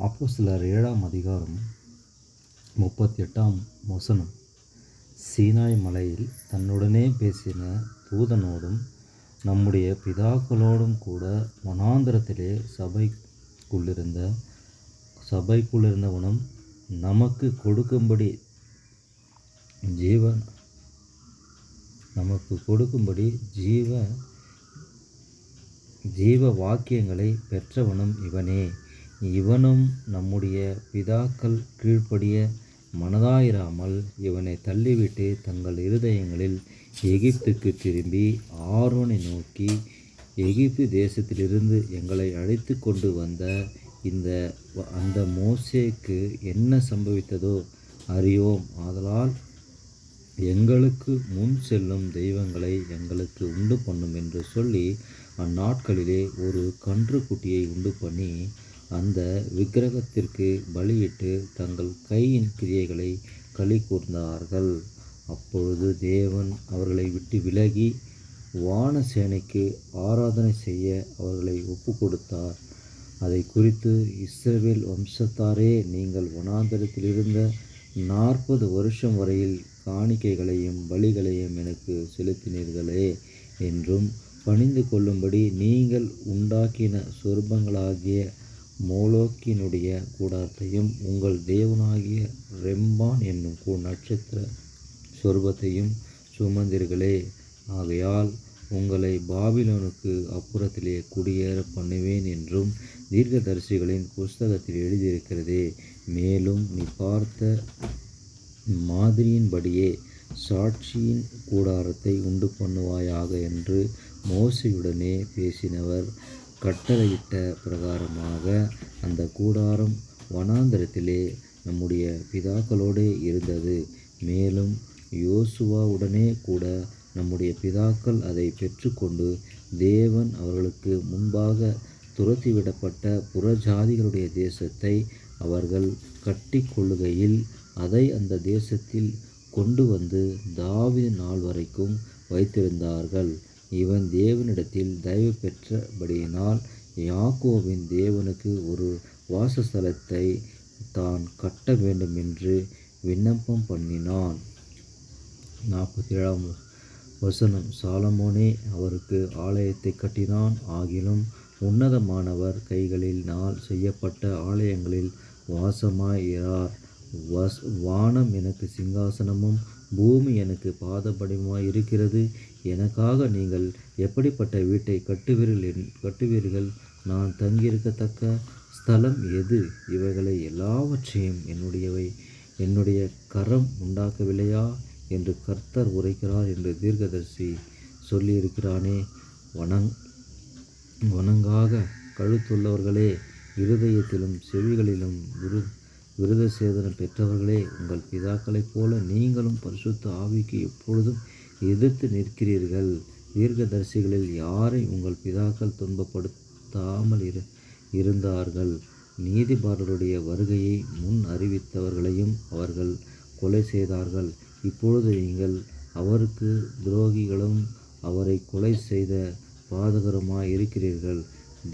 அப்போஸ்தலர் 7ஆம் அதிகாரம் 38ஆம் வசனம். சீனாய் மலையில் தன்னுடனே பேசின தூதனோடும் நம்முடைய பிதாக்களோடும் கூட வனாந்தரத்திலே சபைக்குள்ளிருந்தவனும் நமக்கு கொடுக்கும்படி ஜீவ வாக்கியங்களை பெற்றவனும் இவனே. இவனும் நம்முடைய பிதாக்கள் கீழ்ப்படிய மனதாயிராமல் இவனை தள்ளிவிட்டு தங்கள் இருதயங்களில் எகிப்துக்கு திரும்பி ஆரோனை நோக்கி, எகிப்து தேசத்திலிருந்து எங்களை அழைத்து கொண்டு வந்த அந்த மோசேக்கு என்ன சம்பவித்ததோ அறியோம். ஆதலால் எங்களுக்கு முன் செல்லும் தெய்வங்களை எங்களுக்கு உண்டு பண்ணும் என்று சொல்லி அந்நாட்களிலே ஒரு கன்றுக்குட்டியை உண்டு பண்ணி அந்த விக்கிரகத்திற்கு பலியிட்டு தங்கள் கையின் கிரியைகளை களி கூர்ந்தார்கள். அப்பொழுது தேவன் அவர்களை விட்டு விலகி வானசேனைக்கு ஆராதனை செய்ய அவர்களை ஒப்பு கொடுத்தார். அதை குறித்து இஸ்ரவேல் வம்சத்தாரே, நீங்கள் வனாந்தரத்திலிருந்த 40 வருஷம் வரையில் காணிக்கைகளையும் பலிகளையும் எனக்கு செலுத்தினீர்களே என்றும், பணிந்து கொள்ளும்படி நீங்கள் உண்டாக்கின சொர்பங்களாகிய மோலோக்கினுடைய கூடாரத்தையும் உங்கள் தேவனாகிய ரெம்பான் என்னும் நட்சத்திர சொர்பத்தையும் சுமந்தீர்களே. ஆகையால் உங்களை பாபிலோனுக்கு அப்புறத்திலே குடியேற பண்ணுவேன் என்றும் தீர்க்கதரிசிகளின் புஸ்தகத்தில் எழுதியிருக்கிறதே. மேலும் நீ பார்த்த மாதிரியின்படியே சாட்சியின் கூடாரத்தை உண்டு பண்ணுவாயாக என்று மோசேயுடனே பேசினவர் கட்டளையிட்ட பிரகாரமாக அந்த கூடாரம் வனாந்தரத்திலே நம்முடைய பிதாக்களோடே இருந்தது. மேலும் யோசுவாவுடனே கூட நம்முடைய பிதாக்கள் அதை பெற்றுக்கொண்டு தேவன் அவர்களுக்கு முன்பாக துரத்திவிடப்பட்ட புறஜாதிகளுடைய தேசத்தை அவர்கள் கட்டி கொள்ளுகையில் அதை அந்த தேசத்தில் கொண்டு வந்து தாவீது நாள் வரைக்கும் வைத்திருந்தார்கள். இவன் தேவனிடத்தில் தயவு பெற்றபடியினால் யாக்கோபின் தேவனுக்கு ஒரு வாசஸ்தலத்தை தான் கட்ட வேண்டும் என்று விண்ணப்பம் பண்ணினான். 47ஆம் வசனம். சாலமோனே அவருக்கு ஆலயத்தை கட்டினான். ஆகிலும் உன்னதமானவர் கைகளினால் செய்யப்பட்ட ஆலயங்களில் வாசமாயிரார். வானம் எனக்கு சிங்காசனமும் பூமி எனக்கு பாதபடியுமாய் இருக்கிறது. எனக்காக நீங்கள் எப்படிப்பட்ட வீட்டை கட்டுவீர்கள்? நான் தங்கியிருக்கத்தக்க ஸ்தலம் எது? இவைகளை எல்லாவற்றையும் என்னுடைய கரம் உண்டாக்கவில்லையா என்று கர்த்தர் உரைக்கிறார் என்று தீர்க்கதரிசி சொல்லியிருக்கிறானே. வணங்காக கழுத்துள்ளவர்களே, இருதயத்திலும் செவிகளிலும் விருதசேதனம் பெற்றவர்களே, உங்கள் பிதாக்களைப் போல நீங்களும் பரிசுத்த ஆவிக்கு எப்பொழுதும் எதிர்த்து நிற்கிறீர்கள். தீர்க்கதரிசிகளில் யாரை உங்கள் பிதாக்கள் துன்பப்படுத்தாமல் இருந்தார்கள்? நீதிபரருடைய வருகையை முன் அறிவித்தவர்களையும் அவர்கள் கொலை செய்தார்கள். இப்பொழுது நீங்கள் அவருக்கு துரோகிகளும் அவரை கொலை செய்த பாதகருமாய் இருக்கிறீர்கள்.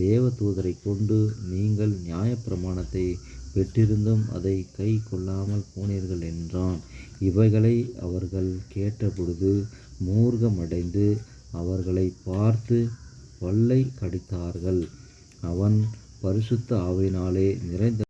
தேவதூதரை கொண்டு நீங்கள் நியாயப்பிரமாணத்தை பெற்றிருந்தும் அதை கை கொள்ளாமல் போனீர்கள் என்றான். இவைகளை அவர்கள் கேட்டபொழுது மூர்க்கமடைந்து அவர்களை பார்த்து பல்லை கடித்தார்கள். அவன் பரிசுத்த ஆவியினாலே நிறைந்த